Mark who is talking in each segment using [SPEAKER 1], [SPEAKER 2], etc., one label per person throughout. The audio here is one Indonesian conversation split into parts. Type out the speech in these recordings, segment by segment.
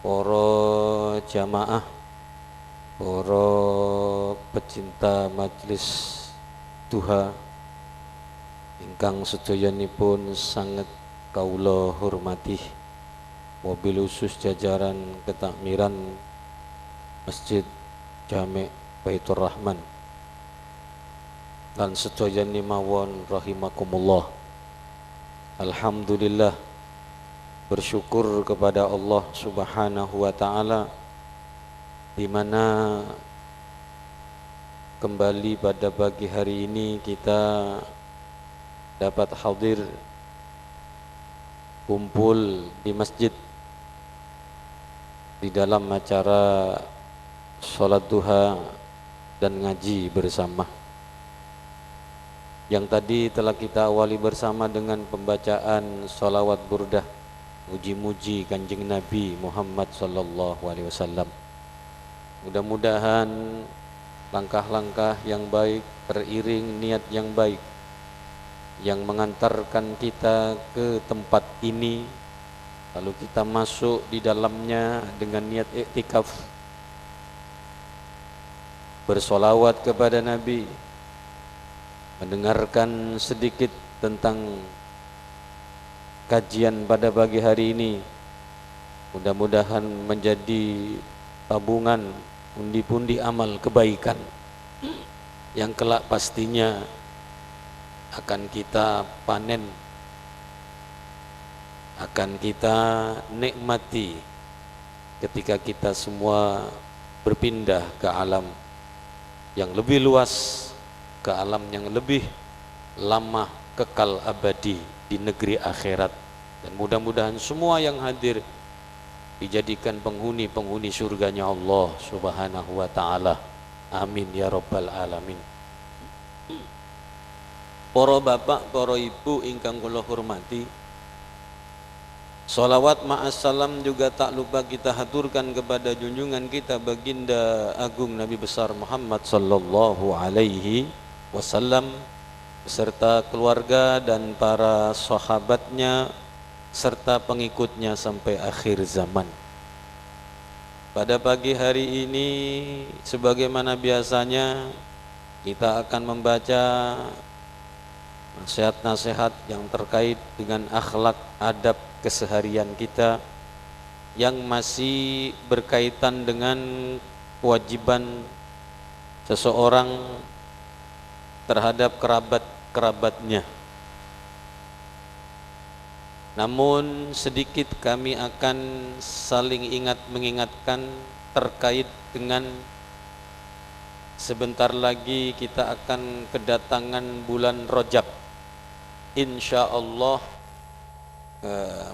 [SPEAKER 1] para jamaah, para pecinta majelis duha ingkang sedayanipun sanget kaula hormati, wabil khusus jajaran ketakmiran Masjid Jami' Baitur Rahman lan sedayani mawon rahimakumullah. Alhamdulillah, bersyukur kepada Allah Subhanahu wa taala di mana kembali pada pagi hari ini kita dapat hadir kumpul di masjid di dalam acara sholat duha dan ngaji bersama, yang tadi telah kita awali bersama dengan pembacaan sholawat burdah muji-muji Kanjeng Nabi Muhammad sallallahu alaihi wasallam. Mudah-mudahan langkah-langkah yang baik teriring niat yang baik yang mengantarkan kita ke tempat ini, lalu kita masuk di dalamnya dengan niat iktikaf, bersolawat kepada Nabi, mendengarkan sedikit tentang kajian pada pagi hari ini. Mudah-mudahan menjadi tabungan pundi-pundi amal kebaikan yang kelak pastinya akan kita panen, akan kita nikmati ketika kita semua berpindah ke alam yang lebih luas, ke alam yang lebih lama, kekal abadi di negeri akhirat. Dan mudah-mudahan semua yang hadir dijadikan penghuni-penghuni surganya Allah Subhanahu wa ta'ala. Amin ya rabbal alamin. Para bapak, para ibu ingkang kula hormati, sholawat ma'assalam juga tak lupa kita haturkan kepada junjungan kita baginda agung Nabi besar Muhammad sallallahu alaihi wasallam beserta keluarga dan para sahabatnya serta pengikutnya sampai akhir zaman. Pada pagi hari ini sebagaimana biasanya kita akan membaca nasihat-nasihat yang terkait dengan akhlak adab keseharian kita yang masih berkaitan dengan kewajiban seseorang terhadap kerabat-kerabatnya. Namun sedikit kami akan saling ingat mengingatkan terkait dengan sebentar lagi kita akan kedatangan bulan Rajab. Insya Allah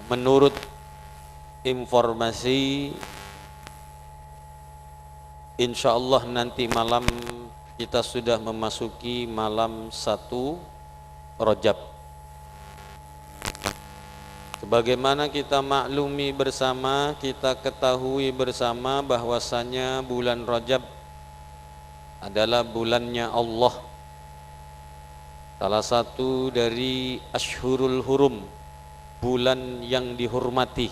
[SPEAKER 1] menurut informasi, insya Allah nanti malam kita sudah memasuki malam 1 Rajab. Sebagaimana kita maklumi bersama, kita ketahui bersama bahwasanya bulan Rajab adalah bulannya Allah, salah satu dari Ashhurul Hurum, bulan yang dihormati,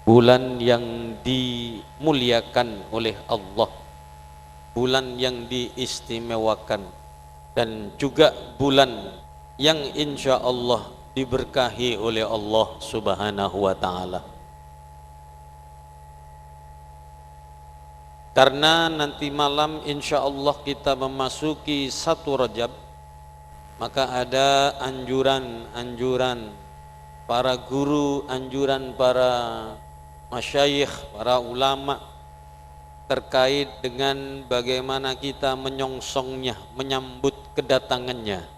[SPEAKER 1] bulan yang dimuliakan oleh Allah, bulan yang diistimewakan, dan juga bulan yang insya Allah diberkahi oleh Allah Subhanahu wa ta'ala. Karena nanti malam insya Allah kita memasuki 1 Rajab, maka ada anjuran para guru, anjuran para masyayikh, para ulama terkait dengan bagaimana kita menyongsongnya, menyambut kedatangannya.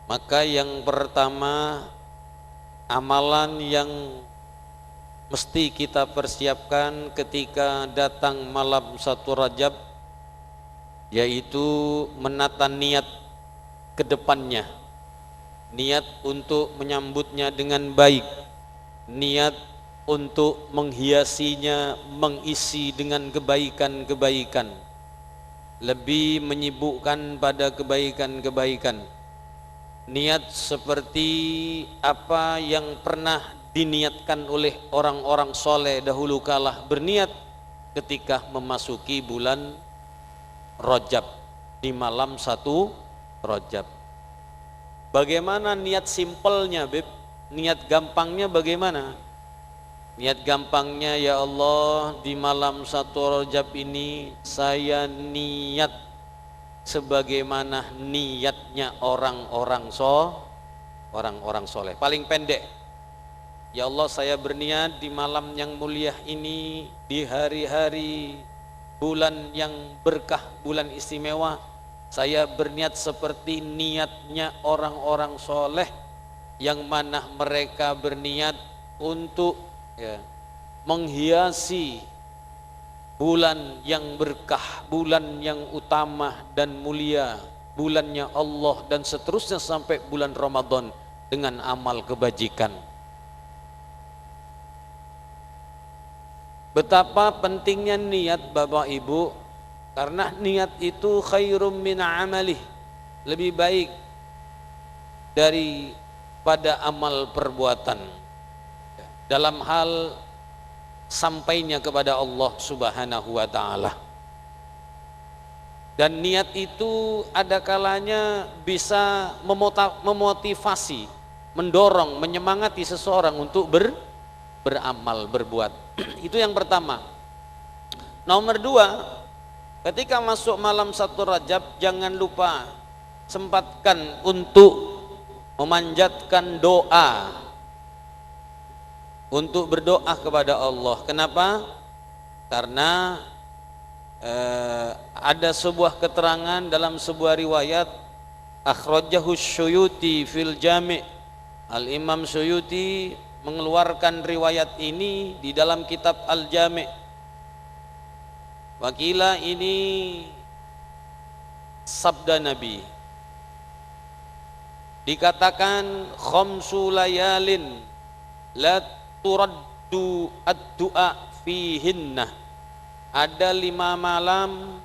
[SPEAKER 1] Maka yang pertama, amalan yang mesti kita persiapkan ketika datang malam 1 Rajab, yaitu menata niat ke depannya, niat untuk menyambutnya dengan baik, niat untuk menghiasinya, mengisi dengan kebaikan-kebaikan, lebih menyibukkan pada kebaikan-kebaikan. Niat seperti apa yang pernah diniatkan oleh orang-orang soleh dahulu kala berniat ketika memasuki bulan Rajab di malam 1 Rajab. Bagaimana niat simpelnya, Beb? Niat gampangnya bagaimana? Niat gampangnya, ya Allah, di malam 1 Rajab ini saya niat sebagaimana niatnya orang-orang soleh. Paling pendek, ya Allah, saya berniat di malam yang mulia ini, di hari-hari bulan yang berkah, bulan istimewa, saya berniat seperti niatnya orang-orang soleh yang mana mereka berniat untuk menghiasi bulan yang berkah, bulan yang utama dan mulia, bulannya Allah, dan seterusnya sampai bulan Ramadan dengan amal kebajikan. Betapa pentingnya niat, Bapak Ibu, karena niat itu khairum min amalih, lebih baik daripada amal perbuatan dalam hal sampainya kepada Allah Subhanahu wa ta'ala. Dan niat itu ada kalanya bisa memotivasi, mendorong, menyemangati seseorang untuk beramal, berbuat. Itu yang pertama. Nomor 2, ketika masuk malam 1 Rajab, jangan lupa sempatkan untuk memanjatkan doa, untuk berdoa kepada Allah. Kenapa? Karena ada sebuah keterangan dalam sebuah riwayat, akhrajahu Suyuti fil Jami'. Al-Imam Suyuti mengeluarkan riwayat ini di dalam kitab Al-Jami'. Wakila ini sabda Nabi. Dikatakan khamsu layalin la turaddu ad-du'a fihinna. Ada 5 malam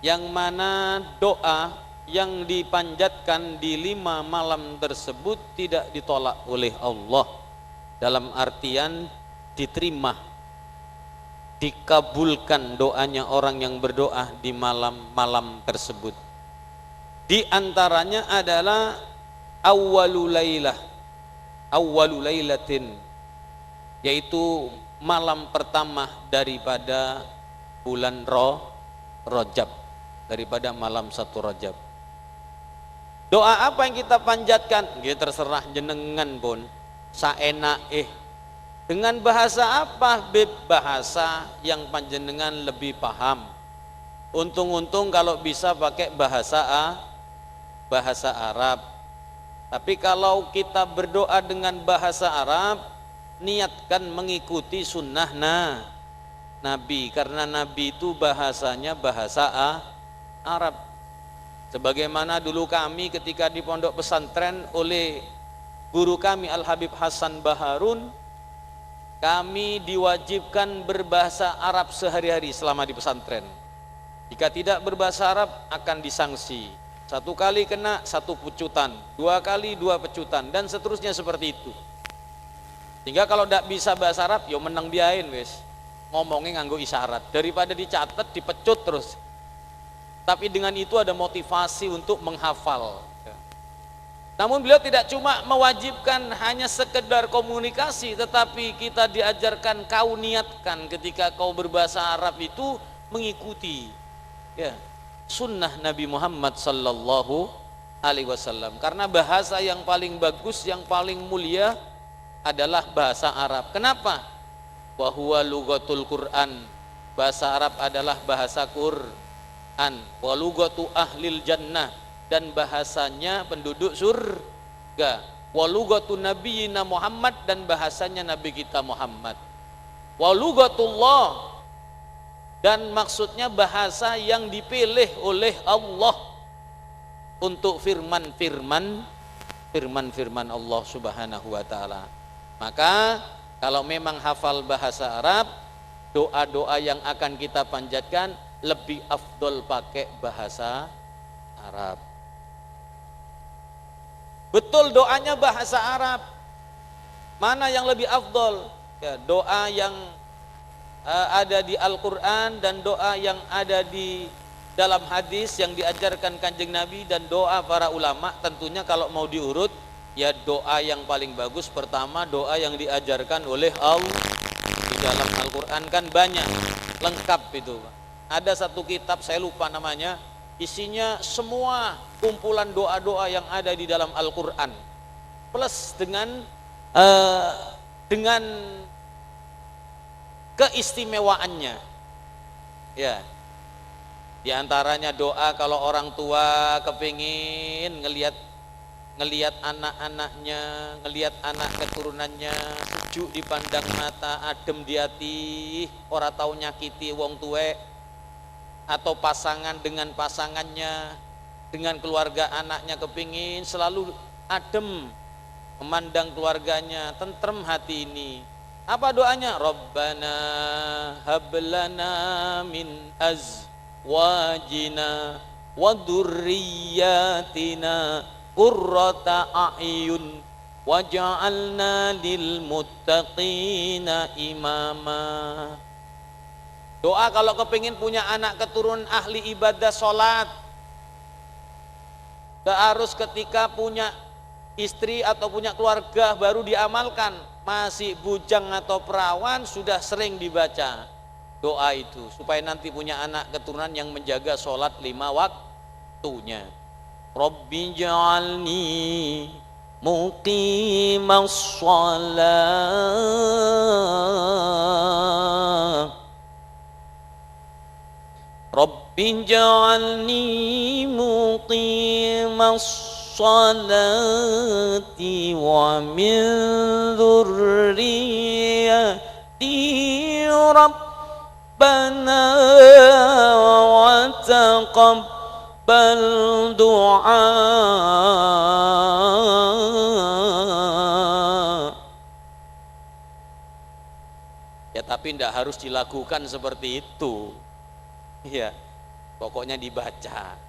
[SPEAKER 1] yang mana doa yang dipanjatkan di 5 malam tersebut tidak ditolak oleh Allah, dalam artian diterima, dikabulkan doanya orang yang berdoa di malam-malam tersebut. Di antaranya adalah awwalu lailatin, yaitu malam pertama daripada bulan Rajab, daripada malam 1 Rajab. Doa apa yang kita panjatkan? Ya terserah jenengan pun, saenae. Dengan bahasa apa, Beb? Bahasa yang panjenengan lebih paham. Untung-untung kalau bisa pakai bahasa Arab. Tapi kalau kita berdoa dengan bahasa Arab, niatkan mengikuti sunnah Nabi, karena Nabi itu bahasanya bahasa Arab. Sebagaimana dulu kami ketika di pondok pesantren oleh guru kami Al-Habib Hasan Baharun, kami diwajibkan berbahasa Arab sehari-hari selama di pesantren. Jika tidak berbahasa Arab akan disangsi. 1 kali kena 1 pecutan, 2 kali 2 pecutan, dan seterusnya seperti itu. Sehingga kalau tidak bisa bahasa Arab, yo menang biain wes, ngomongnya nganggo isyarat, daripada dicatat dipecut terus. Tapi dengan itu ada motivasi untuk menghafal. Namun beliau tidak cuma mewajibkan hanya sekedar komunikasi, tetapi kita diajarkan kau niatkan ketika kau berbahasa Arab itu mengikuti sunnah Nabi Muhammad sallallahu alaihi wasallam. Karena bahasa yang paling bagus, yang paling mulia adalah bahasa Arab. Kenapa? Wa huwa lughatul Quran. Bahasa Arab adalah bahasa Quran. Wa lughatu ahlil jannah, dan bahasanya penduduk surga. Wa lughatu nabiyina Muhammad, dan bahasanya nabi kita Muhammad. Wa lughatullah, dan maksudnya bahasa yang dipilih oleh Allah untuk firman-firman Allah Subhanahu wa taala. Maka kalau memang hafal bahasa Arab, doa-doa yang akan kita panjatkan lebih afdol pakai bahasa Arab. Betul doanya bahasa Arab, Mana yang lebih afdol? Ya, doa yang ada di Al-Quran dan doa yang ada di dalam hadis yang diajarkan Kanjeng Nabi dan doa para ulama. Tentunya kalau mau diurut, ya doa yang paling bagus pertama doa yang diajarkan oleh Allah. Di dalam Al-Quran kan banyak, lengkap itu. Ada satu kitab, saya lupa namanya, isinya semua kumpulan doa-doa yang ada di dalam Al-Quran, plus dengan keistimewaannya. Ya, di antaranya doa kalau orang tua kepingin ngelihat anak-anaknya, ngelihat anak keturunannya sejuk dipandang mata, adem di hati, ora tau nyakiti wong tuwek, atau pasangan dengan pasangannya, dengan keluarga anaknya kepingin selalu adem memandang keluarganya, tentrem hati ini. Apa doanya? Rabbana hablana min azwajina wa dzurriyyatina qurrata a'yun waj'alna lil muttaqina imama. Doa kalau kepingin punya anak keturunan ahli ibadah sholat. Gak harus ketika punya istri atau punya keluarga baru diamalkan. Masih bujang atau perawan sudah sering dibaca doa itu, supaya nanti punya anak keturunan yang menjaga sholat 5 waktunya. Rabbi ja'alni muqimas shalah, Rabbi ja'alni muqimas salati wa min dzurriyyati Rabbana wa taqabbal du'a. Ya, tapi tidak harus dilakukan seperti itu. Iya, pokoknya dibaca.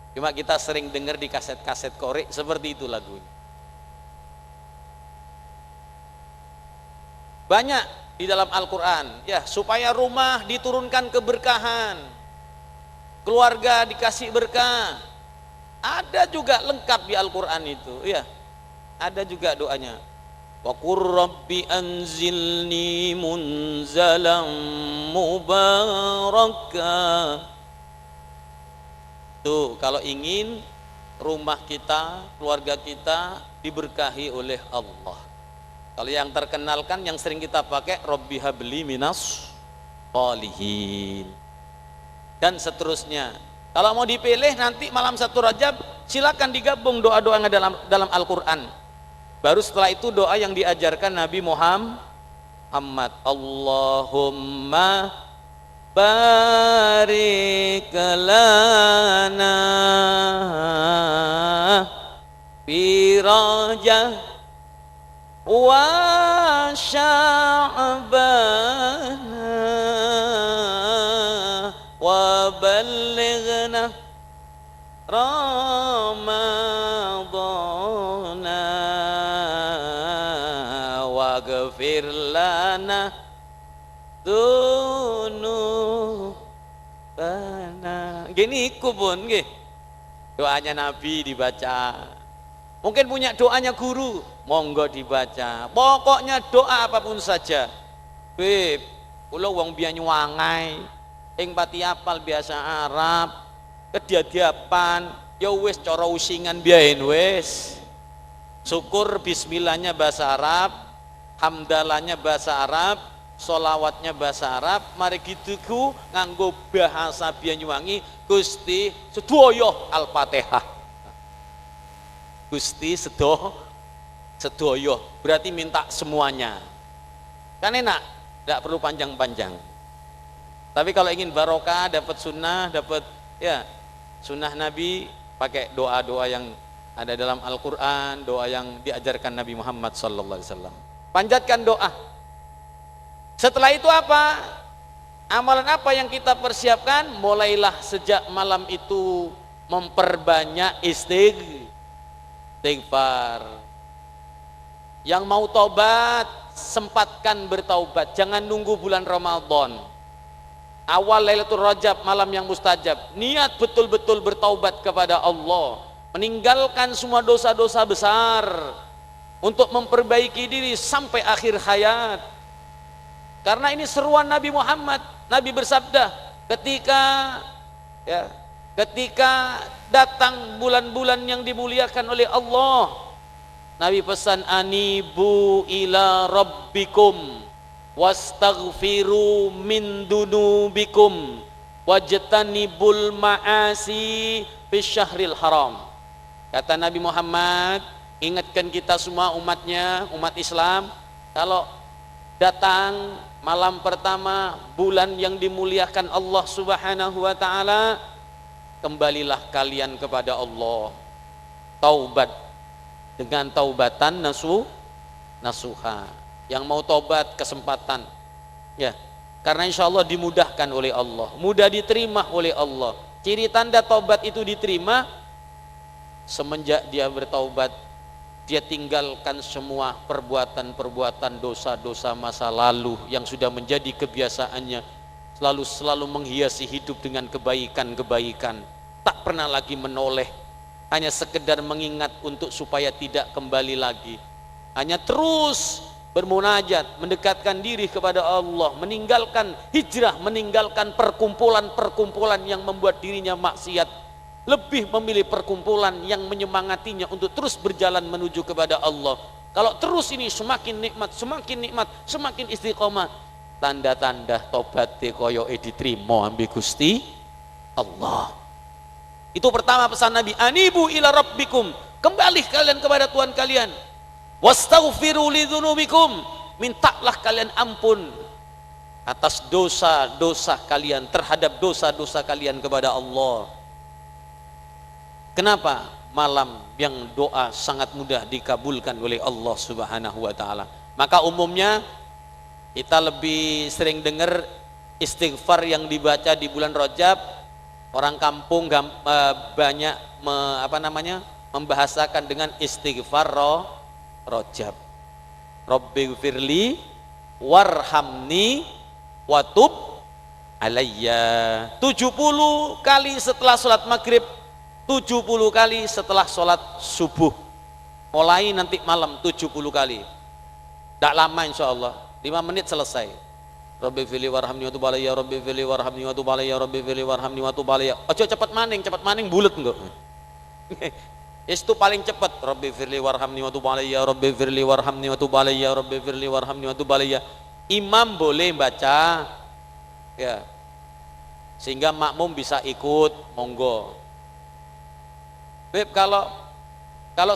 [SPEAKER 1] Cuma kita sering dengar di kaset-kaset korek seperti itu lagunya. Banyak di dalam Al-Quran, ya, supaya rumah diturunkan keberkahan, keluarga dikasih berkah. Ada juga lengkap di Al-Quran itu, ya. Ada juga doanya. Wa qur rabbi anzilni munzalan mubaraka. Tuh, kalau ingin rumah kita, keluarga kita diberkahi oleh Allah. Kalau yang terkenalkan, yang sering kita pakai, Rabbi habli minas sholihin, dan seterusnya. Kalau mau dipilih nanti malam 1 Rajab, silakan digabung doa-doa yang dalam Al-Quran. Baru setelah itu doa yang diajarkan Nabi Muhammad. Allahumma barik lana fi Rajab wa Sya'ban wa ballighna Ramadana wa ghfir lana dzunubana. Gini iku pun nggih. Doanya Nabi dibaca. Mungkin punya doanya guru, monggo dibaca. Pokoknya doa apapun saja. Beb, kula wong Banyuwangi, ing pati apal biasa Arab, kediadiapan, ya wis cara usingan biyen wis. Syukur bismillahnya bahasa Arab, hamdalahnya bahasa Arab, sholawatnya bahasa Arab, mari gitu nganggo bahasa Banyuwangi, Gusti sedaya Al-Fatihah. Gusti sedaya, berarti minta semuanya. Kan enak, tidak perlu panjang-panjang. Tapi kalau ingin barokah, dapat sunnah, dapat ya sunnah Nabi, pakai doa-doa yang ada dalam Al-Quran, doa yang diajarkan Nabi Muhammad SAW. Panjatkan doa. Setelah itu apa? Amalan apa yang kita persiapkan? Mulailah sejak malam itu memperbanyak istighfar. Yang mau tobat, sempatkan bertaubat, jangan nunggu bulan Ramadan. Awal Lailatul Rajab, malam yang mustajab, niat betul-betul bertaubat kepada Allah, meninggalkan semua dosa-dosa besar untuk memperbaiki diri sampai akhir hayat. Karena ini seruan Nabi Muhammad. Nabi bersabda, ketika datang bulan-bulan yang dimuliakan oleh Allah, Nabi pesan, anibu ila rabbikum wastaghfiru min dunubikum wajtanibul ma'asi fi syahril haram. Kata Nabi Muhammad, ingatkan kita semua umatnya, umat Islam, kalau datang malam pertama bulan yang dimuliakan Allah Subhanahu wa taala, kembalilah kalian kepada Allah, taubat dengan taubatan nasuha. Yang mau taubat kesempatan, ya, karena insya Allah dimudahkan oleh Allah, mudah diterima oleh Allah. Ciri tanda taubat itu diterima, semenjak dia bertaubat, dia tinggalkan semua perbuatan-perbuatan dosa-dosa masa lalu yang sudah menjadi kebiasaannya, selalu menghiasi hidup dengan kebaikan-kebaikan, tak pernah lagi menoleh, hanya sekedar mengingat untuk supaya tidak kembali lagi, hanya terus bermunajat, mendekatkan diri kepada Allah, meninggalkan hijrah, meninggalkan perkumpulan-perkumpulan yang membuat dirinya maksiat, lebih memilih perkumpulan yang menyemangatinya untuk terus berjalan menuju kepada Allah. Kalau terus ini semakin nikmat, semakin istiqomah, tanda-tanda tobat koyoke diterima ambi Gusti Allah. Itu pertama pesan Nabi, anibu ila rabbikum, kembali kalian kepada Tuhan kalian. Wastaghfiru lidzunubikum, mintalah kalian ampun atas dosa-dosa kalian, terhadap dosa-dosa kalian kepada Allah. Kenapa? Malam yang doa sangat mudah dikabulkan oleh Allah Subhanahu wa taala. Maka umumnya kita lebih sering dengar istighfar yang dibaca di bulan Rajab. Orang kampung banyak membahasakan dengan istighfar Rajab. Rabbighfirli warhamni watub alayya. 70 kali setelah sholat maghrib, 70 kali setelah sholat subuh, mulai nanti malam 70 kali. Tidak lama insya Allah, 5 menit selesai. Rabbighfirli warhamni watub alayya, Rabbighfirli warhamni watub alayya, Rabbighfirli warhamni watub alayya. Ojo cepat maning bulet enggak. Itu paling cepat. Rabbighfirli warhamni watub alayya, Rabbighfirli warhamni watub alayya, Rabbighfirli warhamni watub alayya. Imam boleh baca, ya, sehingga makmum bisa ikut, monggo. Beb, kalau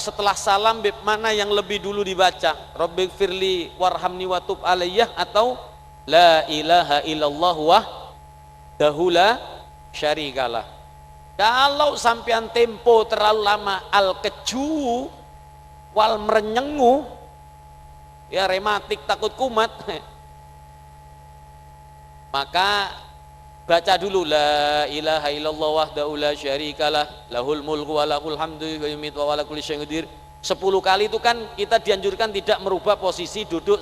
[SPEAKER 1] setelah salam, beb, mana yang lebih dulu dibaca? Rabbighfirli warhamni watub alayya atau la ilaha illallah wahdahu la syarikalah? Kalau sampean tempo terlalu lama, al-keju wal merenyengu, ya rematik takut kumat, maka baca dulu la ilaha illallah wahdahu la syarikalah lahul mulku wa lahul hamdu wa yumiitu wa ala kulli syai'in qadir. 10 kali itu kan kita dianjurkan tidak merubah posisi duduk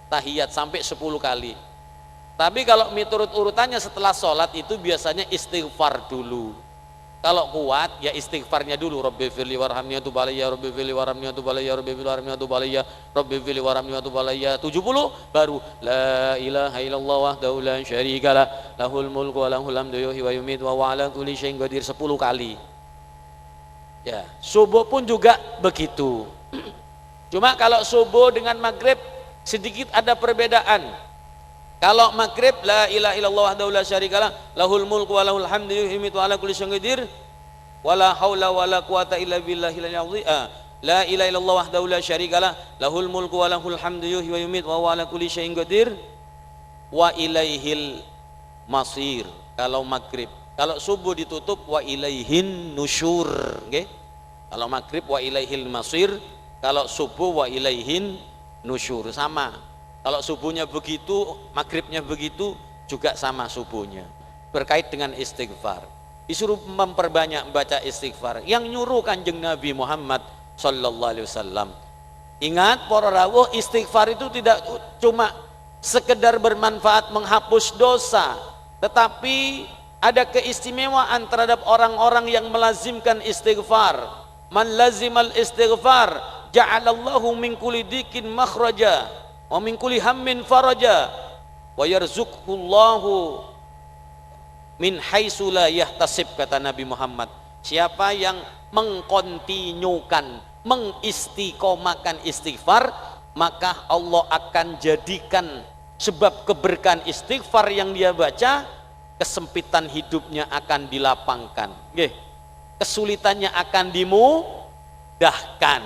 [SPEAKER 1] tahiyat sampai 10 kali. Tapi kalau miturut urutannya setelah sholat itu biasanya istighfar dulu. Kalau kuat ya istighfarnya dulu. Rabbighfirli warhamni watub alayya, Rabbighfirli warhamni watub alayya, Rabbighfirli warhamni watub alayya, Rabbighfirli warhamni watub alayya. 70 baru la ilaha illallah wahdahu la syarikalah lahul mulku wa lahul hamdu yuhyi wa yumiitu wa ala kulli syai'in qadir 10 kali. Ya, subuh pun juga begitu. Cuma kalau subuh dengan maghrib sedikit ada perbedaan. Kalau maghrib la ilaha illallah wahdahu la syarikalah lahul mulku wa lahul hamdu yuhyi wa yumiitu wa ala kulli syai'in qadir wala haula wala quwata illa billahil azim. La ilaha illallah wahdahu la syarikalah lahul mulku wa lahul hamdu yuhyi wa yumiitu wa ala kulli syai'in qadir wa ilaihil masir. Kalau maghrib. Kalau subuh ditutup wa ilaihin nusyur, nggih. Kalau maghrib wa ilaihil masir, kalau subuh wa ilaihin nusyur, sama. Kalau subuhnya begitu, maghribnya begitu, juga sama subuhnya. Berkait dengan istighfar, disuruh memperbanyak membaca istighfar. Yang nyuruh Kanjeng Nabi Muhammad sallallahu alaihi wasallam. Ingat para rawuh, istighfar itu tidak cuma sekedar bermanfaat menghapus dosa, tetapi ada keistimewaan terhadap orang-orang yang melazimkan istighfar. Man lazimal istighfar ja'alallahu min kulli dikin makhraja wa min kulli hammin faraja wa yarzuqhullahu min haitsu la yahtasib, kata Nabi Muhammad. Siapa yang mengkontinyukan, mengistiqomahkan istighfar, maka Allah akan jadikan sebab keberkahan istighfar yang dia baca, kesempitan hidupnya akan dilapangkan, kesulitannya akan dimudahkan.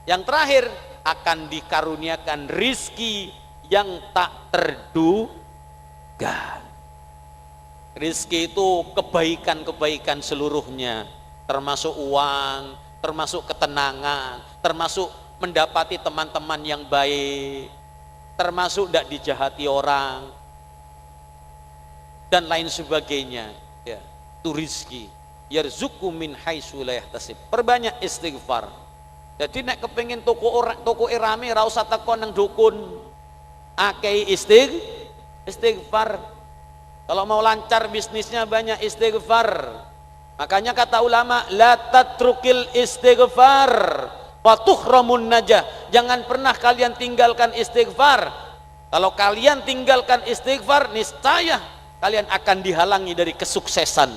[SPEAKER 1] Yang terakhir, akan dikaruniakan rizki yang tak terduga. Rizki itu kebaikan-kebaikan seluruhnya, termasuk uang, termasuk ketenangan, termasuk mendapati teman-teman yang baik, termasuk tidak dijahati orang, dan lain sebagainya. Ya, itu rizki. Yarzuqu min haitsu la yahtasib. Perbanyak istighfar. Jadi nek kepengin toko rame ra usah takon nang dukun. Akeh istighfar. Kalau mau lancar bisnisnya banyak istighfar. Makanya kata ulama, la tatrukil istighfar wa tuhramun najah. Jangan pernah kalian tinggalkan istighfar. Kalau kalian tinggalkan istighfar, niscaya kalian akan dihalangi dari kesuksesan.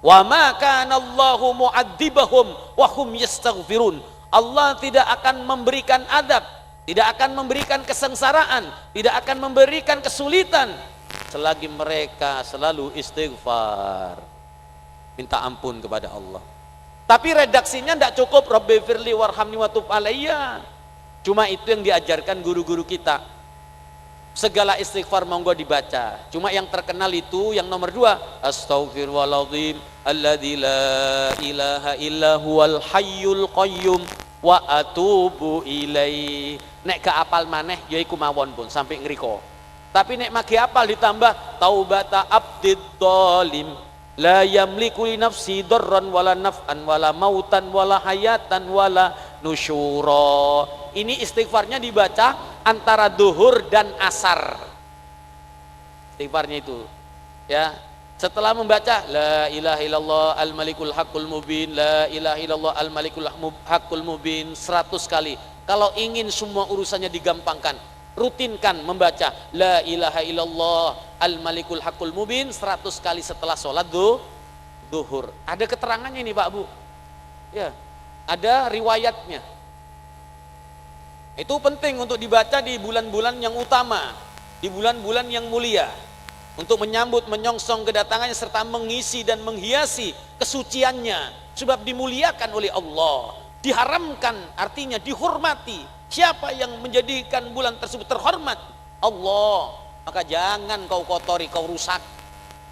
[SPEAKER 1] Wa ma kana Allahu mu'adzibahum wa hum yastaghfirun. Allah tidak akan memberikan adab, tidak akan memberikan kesengsaraan, tidak akan memberikan kesulitan selagi mereka selalu istighfar, minta ampun kepada Allah. Tapi redaksinya tidak cukup Rabbi firli warhamni wa tub alayya. Cuma itu yang diajarkan guru-guru kita. Segala istighfar monggo dibaca. Cuma yang terkenal itu yang nomor 2, astaghfirullahaladzim alladzi la ilaha illa huwal hayyul qayyum wa atubu ilaih. Nek ke apal maneh ya iku mawon pun sampai ngriko. Tapi nek magi apal ditambah taubata abdid dhalim la yamliku li nafsi darran wala naf'an wala mautan wala hayatan wala nusyura. Ini istighfarnya dibaca antara duhur dan asar. Istighfarnya itu ya, setelah membaca la ilaha illallah al malikul haqqul mubin, la ilaha illallah al malikul haqqul mubin 100 kali. Kalau ingin semua urusannya digampangkan, rutinkan membaca la ilaha illallah al malikul haqqul mubin 100 kali setelah sholat duhur. Ada keterangannya ini Pak Bu ya, ada riwayatnya. Itu penting untuk dibaca di bulan-bulan yang utama, di bulan-bulan yang mulia, untuk menyambut menyongsong kedatangannya serta mengisi dan menghiasi kesuciannya, sebab dimuliakan oleh Allah. Diharamkan artinya dihormati. Siapa yang menjadikan bulan tersebut terhormat? Allah. Maka jangan kau kotori, kau rusak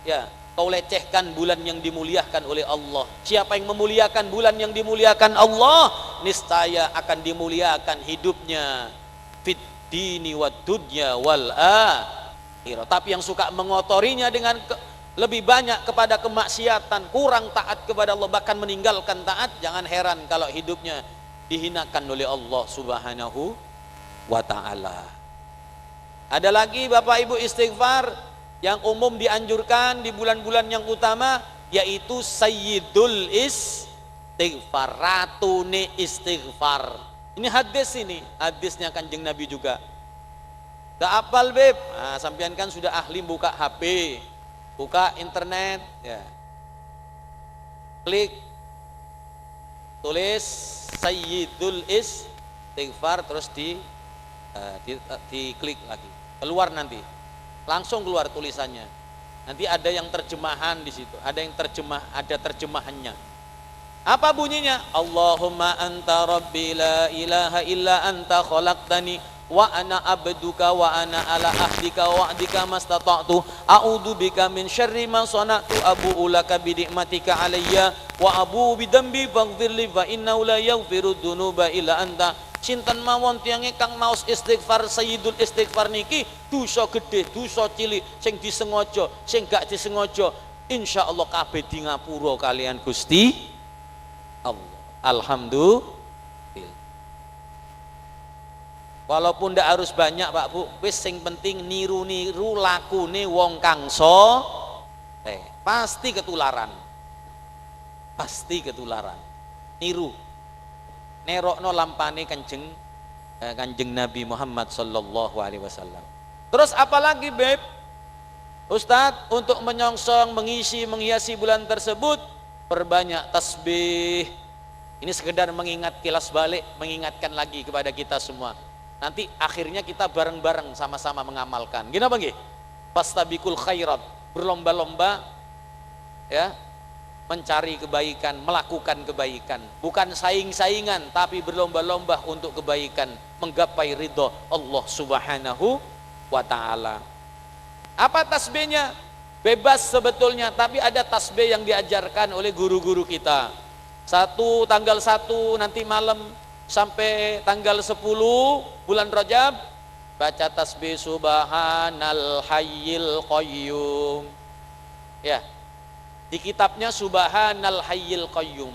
[SPEAKER 1] ya, kau lecehkan bulan yang dimuliakan oleh Allah. Siapa yang memuliakan bulan yang dimuliakan Allah, niscaya akan dimuliakan hidupnya fid dini wad dunya wal akhirah. Tapi yang suka mengotorinya dengan lebih banyak kepada kemaksiatan, kurang taat kepada Allah, bahkan meninggalkan taat, jangan heran kalau hidupnya dihinakan oleh Allah Subhanahu wa ta'ala. Ada lagi Bapak Ibu istighfar yang umum dianjurkan di bulan-bulan yang utama, yaitu sayyidul istighfar, ratune istighfar. Ini hadis, ini hadisnya Kanjeng Nabi juga. Gak apal beb, nah, sampean kan sudah ahli buka HP, buka internet ya, klik tulis sayyidul istighfar, terus diklik lagi, keluar nanti langsung keluar tulisannya. Nanti ada yang terjemahan di situ, ada yang ada terjemahannya. Apa bunyinya? Allahumma anta rabbi la ilaha illa anta khalaqtani wa ana abduka wa ana ala ahdika wa wa'dika mastata'tu a'udzu bika min syarri ma sana'tu abu'u laka bi ni'matika alayya wa abu'u bi dzambi faghfirli fa innahu la yaghfiru dzunuba illa anta. Sinten mawon tiange kang maos istighfar sayyidul istighfar niki, dosa gede, dosa cilik, sing disengaja, sing gak disengaja, insyaallah kabeh di ngapura kalian Gusti Allah. Alhamdulillah. Walaupun ndak harus banyak Pak Bu, wis sing penting niru-niru lakune wong kang saleh. Pasti ketularan. Pasti ketularan. Niru. Nerokno lampane Kanjeng Nabi Muhammad sallallahu alaihi wasallam. Terus apalagi Beb? Ustadz, untuk menyongsong, menghiasi bulan tersebut, perbanyak tasbih. Ini sekedar mengingat kilas balik, mengingatkan lagi kepada kita semua. Nanti akhirnya kita bareng-bareng sama-sama mengamalkan. Gini apa nggih? Fastabiqul khairat, berlomba-lomba ya, mencari kebaikan, melakukan kebaikan. Bukan saing-saingan, tapi berlomba-lomba untuk kebaikan, menggapai ridho Allah Subhanahu wa taala. Apa tasbihnya? Bebas sebetulnya, tapi ada tasbih yang diajarkan oleh guru-guru kita. Tanggal 1 nanti malam sampai tanggal 10 bulan Rajab, baca tasbih Subhanal Hayyil Qayyum. Ya, di kitabnya Subhanal Hayyil Qayyum.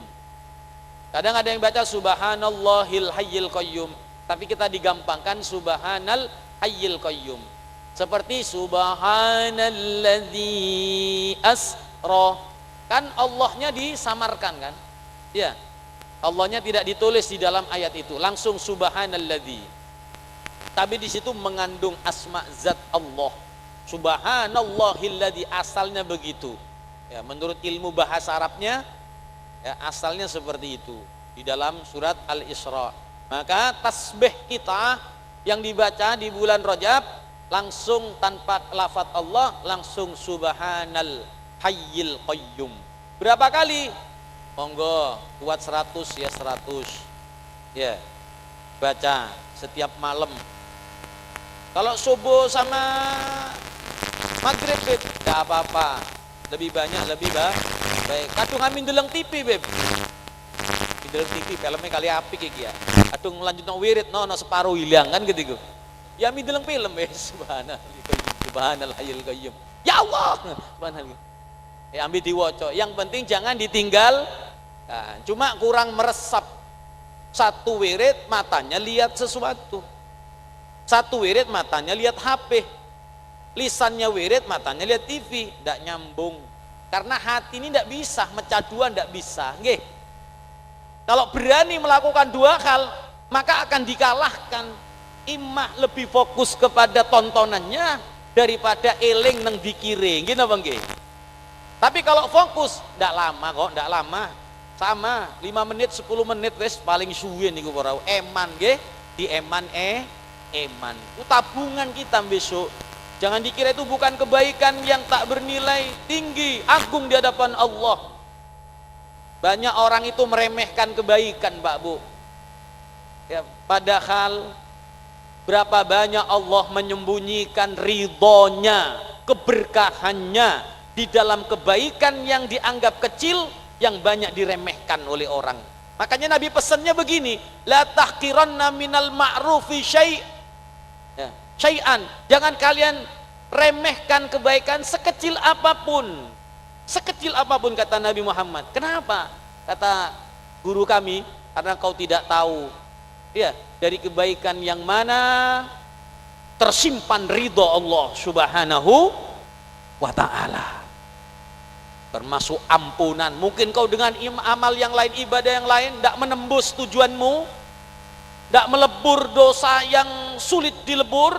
[SPEAKER 1] Kadang ada yang baca Subhanallahil Hayyil Qayyum, tapi kita digampangkan Subhanal Hayyil Qayyum. Seperti Subhanalladzi asra, kan Allahnya disamarkan kan? Ya, Allahnya tidak ditulis di dalam ayat itu, langsung Subhanalladzi. Tapi di situ mengandung asma zat Allah. Subhanallahilladzi, asalnya begitu. Ya, menurut ilmu bahasa Arabnya, ya, asalnya seperti itu di dalam surat Al-Isra. Maka tasbih kita yang dibaca di bulan Rajab langsung tanpa lafaz Allah, langsung Subhanal Hayyil Qayyum. Berapa kali? Monggo, kuat 100 ya 100. Ya, baca setiap malam. Kalau subuh sama maghrib Beb, tidak apa-apa. Lebih banyak lebih baik. Kadung amin deleng TV Beb. Deleng TV filmnya kali apik iki ya. Kadung lanjutno wirid no separuh hilang kan gitu. Ya amin deleng film Subhanal Hayyil Qayyum. Ya Allah. Subhanallah. Ya ambil diwaca. Yang penting jangan ditinggal. Nah, cuma kurang meresap. Satu wirid matanya lihat sesuatu. Satu wirid matanya lihat HP. Lisannya wirid matanya lihat TV, tidak nyambung. Karena hati ini tidak bisa, mecah dua tidak bisa. Nggih. Kalau berani melakukan dua hal, maka akan dikalahkan. Imah lebih fokus kepada tontonannya daripada eling nang dikire. Nggih napa nggih? Tapi kalau fokus tidak lama kok, tidak lama. Sama 5 menit 10 menit wis paling suwe niku para eman nggih, di eman eman. Itu tabungan kita besok. Jangan dikira itu bukan kebaikan yang tak bernilai tinggi, agung di hadapan Allah. Banyak orang itu meremehkan kebaikan, Pak Bu. Ya, padahal berapa banyak Allah menyembunyikan ridhonya, keberkahannya di dalam kebaikan yang dianggap kecil, yang banyak diremehkan oleh orang. Makanya Nabi pesannya begini, la tahqiranna minal ma'rufi syai'an. Jangan kalian remehkan kebaikan sekecil apapun. Sekecil apapun, kata Nabi Muhammad. Kenapa? Kata guru kami, karena kau tidak tahu ya dari kebaikan yang mana tersimpan ridho Allah Subhanahu wa ta'ala. Termasuk ampunan. Mungkin kau dengan amal yang lain, ibadah yang lain tidak menembus tujuanmu, tidak melebur dosa yang sulit dilebur.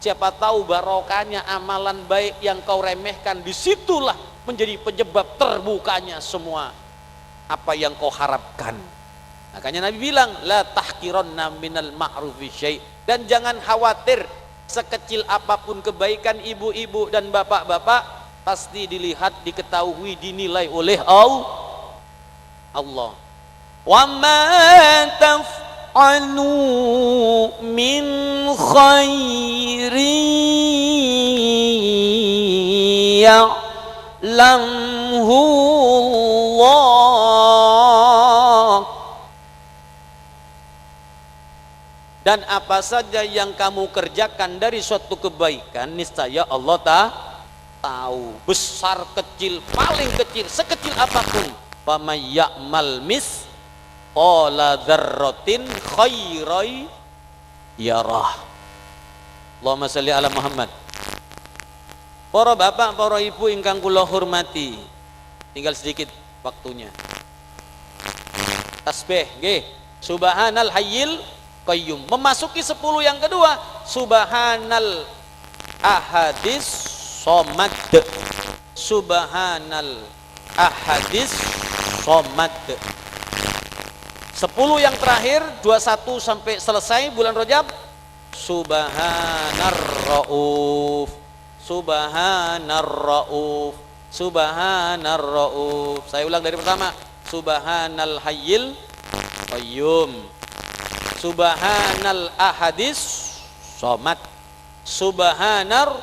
[SPEAKER 1] Siapa tahu barokahnya amalan baik yang kau remehkan, disitulah menjadi penyebab terbukanya semua apa yang kau harapkan. Makanya Nabi bilang la tahqiranna minal ma'rufi syai', dan jangan khawatir sekecil apapun kebaikan ibu-ibu dan bapak-bapak pasti dilihat, diketahui, dinilai oleh Allah. Wa ma taf'alu min khairin ya'lamhu Allah. Dan apa saja yang kamu kerjakan dari suatu kebaikan, niscaya Allah tahu, besar kecil, paling kecil, sekecil apapun. Faman ya'mal misqala dzarratin khairan yarah. Allahumma shalli ala Muhammad. Para bapak, para ibu ingkang kula hormati, tinggal sedikit waktunya. Tasbih nggih. Subhanal hayyil qayyum. Memasuki 10 yang kedua, subhanal ahadis somad. Subhanal ahadis somad. 10 yang terakhir 21 sampai selesai bulan Rajab, subhanar rauf, subhanar rauf, subhanar rauf. Saya ulang dari pertama, subhanal hayyil qayyum, subhanal ahadis somad, subhanar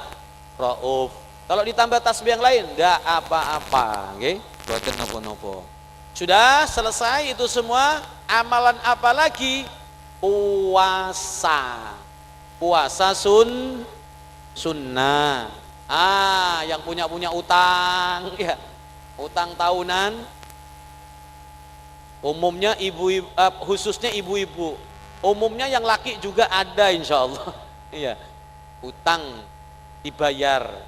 [SPEAKER 1] rauf. Kalau ditambah tasbih yang lain enggak apa-apa, nggih, boten napa-napa. Sudah selesai itu semua. Amalan apa lagi? Puasa. Puasa sunnah. Yang punya utang ya, utang tahunan. Umumnya ibu-ibu, khususnya ibu-ibu. Umumnya yang laki juga ada insya Allah. Iya. Utang dibayar.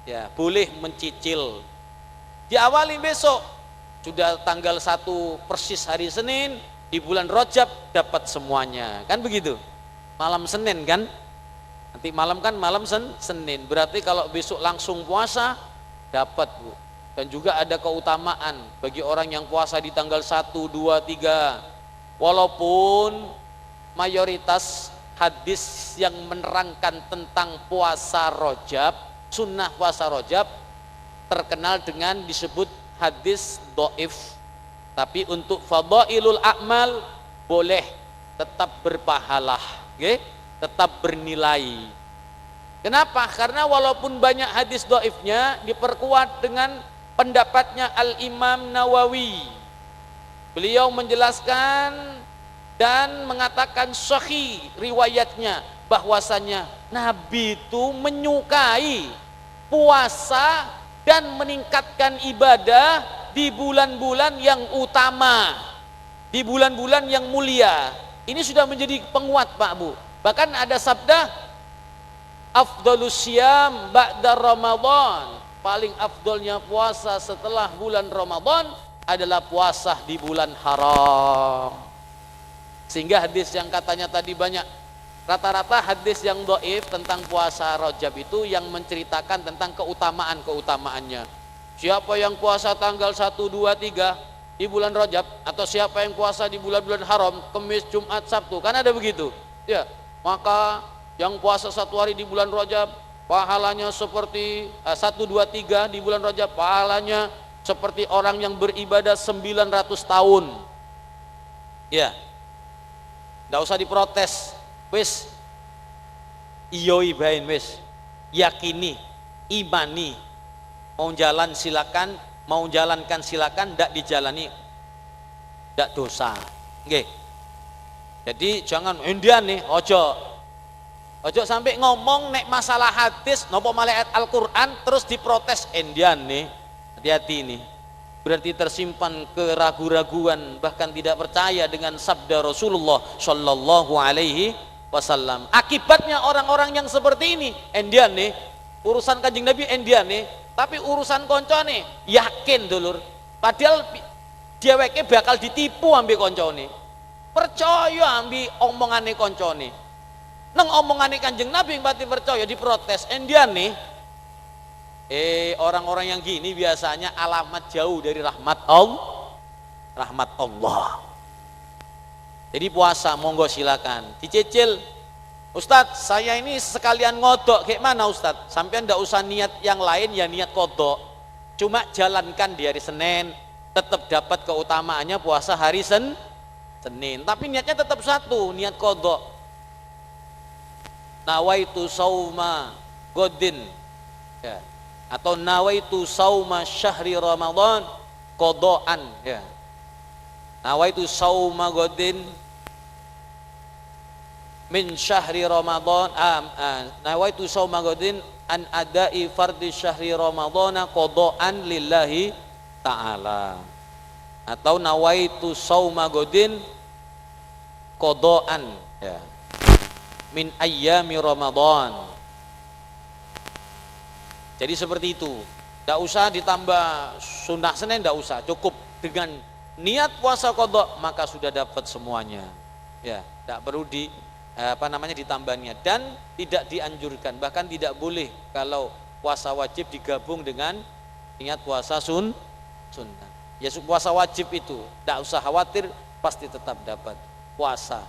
[SPEAKER 1] Ya, boleh mencicil. Diawali besok. Sudah tanggal 1 persis hari Senin, di bulan Rajab dapat semuanya. Kan begitu? Malam Senin kan? Nanti malam kan malam Senin. Berarti kalau besok langsung puasa dapat, Bu. Dan juga ada keutamaan bagi orang yang puasa di tanggal 1, 2, 3. Walaupun mayoritas hadis yang menerangkan tentang puasa Rajab, sunnah puasa Rajab, terkenal dengan disebut hadis dhaif. Tapi untuk fadailul a'mal boleh tetap berpahala, okay? Tetap bernilai. Kenapa? Karena walaupun banyak hadis dhaifnya, diperkuat dengan pendapatnya Al-Imam Nawawi. Beliau menjelaskan dan mengatakan sahih riwayatnya bahwasanya Nabi itu menyukai puasa dan meningkatkan ibadah di bulan-bulan yang utama, di bulan-bulan yang mulia. Ini sudah menjadi penguat, Pak Bu. Bahkan ada sabda afdhalus syiyam ba'da Ramadan, paling afdolnya puasa setelah bulan Ramadan adalah puasa di bulan haram. Sehingga hadis yang katanya tadi banyak, rata-rata hadis yang dhaif tentang puasa Rajab itu yang menceritakan tentang keutamaan-keutamaannya. Siapa yang puasa tanggal 1, 2, 3 di bulan Rajab, atau siapa yang puasa di bulan-bulan haram, Kamis, Jumat, Sabtu, kan ada begitu. Ya, maka yang puasa 1 hari di bulan Rajab pahalanya seperti 1, 2, 3 di bulan Rajab pahalanya seperti orang yang beribadah 900 tahun. Ya. Enggak usah diprotes. Wis iyo ibain wis, yakini, imani, mau jalan silakan, mau jalankan silakan, ndak dijalani ndak dosa. Nggih. Jadi jangan endian nih, ojo sampai ngomong nek masalah hadis nopo malah ayat Al-Qur'an terus diprotes endian nih. Hati-hati nih. Berarti tersimpan keraguan-raguan, bahkan tidak percaya dengan sabda Rasulullah Shallallahu Alaihi Wasallam. Akibatnya orang-orang yang seperti ini endian nih, urusan Kanjeng Nabi endian nih, tapi urusan koncone yakin dulur, padahal dheweke bakal ditipu ambil koncone, percaya ambil omongane koncone, nang omongane Kanjeng Nabi yang berarti percaya diprotes endian nih. Orang-orang yang gini biasanya alamat jauh dari rahmat Allah. Jadi puasa monggo silakan dicicil. Ustadz, saya ini sekalian ngodok, kayak mana Ustadz? Sampean ndak usah niat yang lain, ya niat kodok. Cuma jalankan di hari Senin, tetap dapat keutamaannya puasa hari Senin. Tapi niatnya tetap satu, niat kodok. Nawaitu sauma godin, ya. Atau nawaitu sauma syahri Ramadan kodoan, ya. Nawaitu sauma godin min syahri Ramadan, nawaitu sauma godin an adai fardhi syahri Ramadana kodoan lillahi ta'ala. Atau nawaitu sauma godin kodoan, ya, min ayyami Ramadan. Jadi seperti itu. Tidak usah ditambah sunnah Senin, tidak usah. Cukup dengan niat puasa qadha maka sudah dapat semuanya. Ya, tidak perlu ditambahnya, dan tidak dianjurkan, bahkan tidak boleh kalau puasa wajib digabung dengan niat puasa sunnah. Ya, puasa wajib itu tidak usah khawatir, pasti tetap dapat puasa.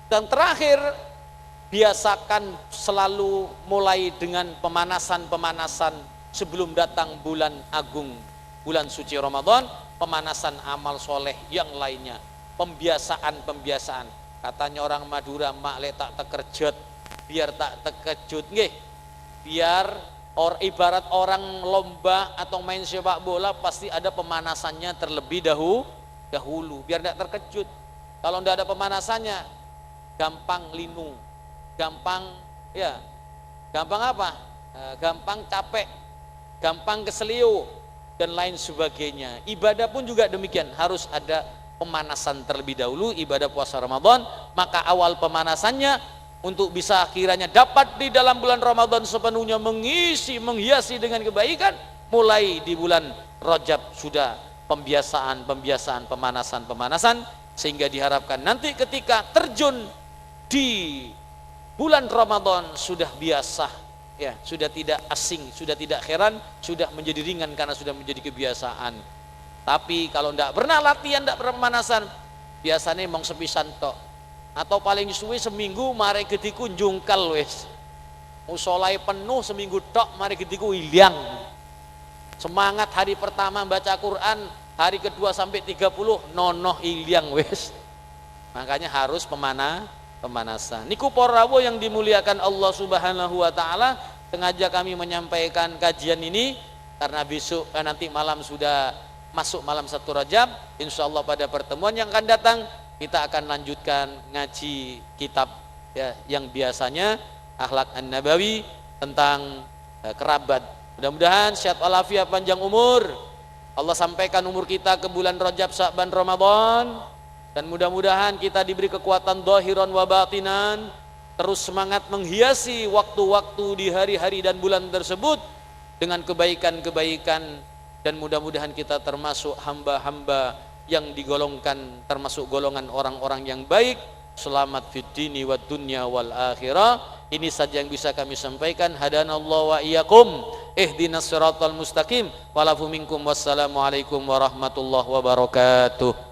[SPEAKER 1] Dan terakhir, biasakan selalu mulai dengan pemanasan sebelum datang bulan agung, bulan suci Ramadan, pemanasan amal soleh yang lainnya, pembiasaan. Katanya orang Madura, mak le tak terkejut, biar tak terkejut nggih. Biar ibarat orang lomba atau main sepak bola, pasti ada pemanasannya terlebih dahulu, biar tidak terkejut. Kalau tidak ada pemanasannya, gampang linu, gampang apa? Gampang capek, gampang keseliu, dan lain sebagainya. Ibadah pun juga demikian, harus ada pemanasan terlebih dahulu. Ibadah puasa Ramadan, maka awal pemanasannya untuk bisa akhirnya dapat di dalam bulan Ramadan sepenuhnya menghiasi dengan kebaikan, mulai di bulan Rajab sudah pembiasaan, pemanasan, sehingga diharapkan nanti ketika terjun di bulan Ramadan sudah biasa, ya, sudah tidak asing, sudah tidak heran, sudah menjadi ringan karena sudah menjadi kebiasaan. Tapi kalau tidak pernah latihan, tidak pernah pemanasan, biasanya mong sepisan tok, atau paling suwe seminggu mari gediku jungkal wis. Musolai penuh seminggu tok, mari gediku hilang. Semangat hari pertama baca Quran, hari kedua sampai 30 nonoh hilang wis. Makanya harus pemanasan. Niku para rawuh yang dimuliakan Allah Subhanahu wa taala, sengaja kami menyampaikan kajian ini karena besok nanti malam sudah masuk malam 1 Rajab. Insyaallah pada pertemuan yang akan datang kita akan lanjutkan ngaji kitab, ya, yang biasanya Akhlak An-Nabawi tentang kerabat. Mudah-mudahan sehat walafiat, panjang umur. Allah sampaikan umur kita ke bulan Rajab, Sya'ban, Ramadan, dan mudah-mudahan kita diberi kekuatan zahiran wa batinan, terus semangat menghiasi waktu-waktu di hari-hari dan bulan tersebut dengan kebaikan-kebaikan, dan mudah-mudahan kita termasuk hamba-hamba yang digolongkan, termasuk golongan orang-orang yang baik, selamat fid dini wad dunya wal akhirah. Ini saja yang bisa kami sampaikan. Hadanallahu wa iyyakum ihdinas siratal mustaqim. Walafu minkum, wassalamu alaikum warahmatullahi wabarakatuh.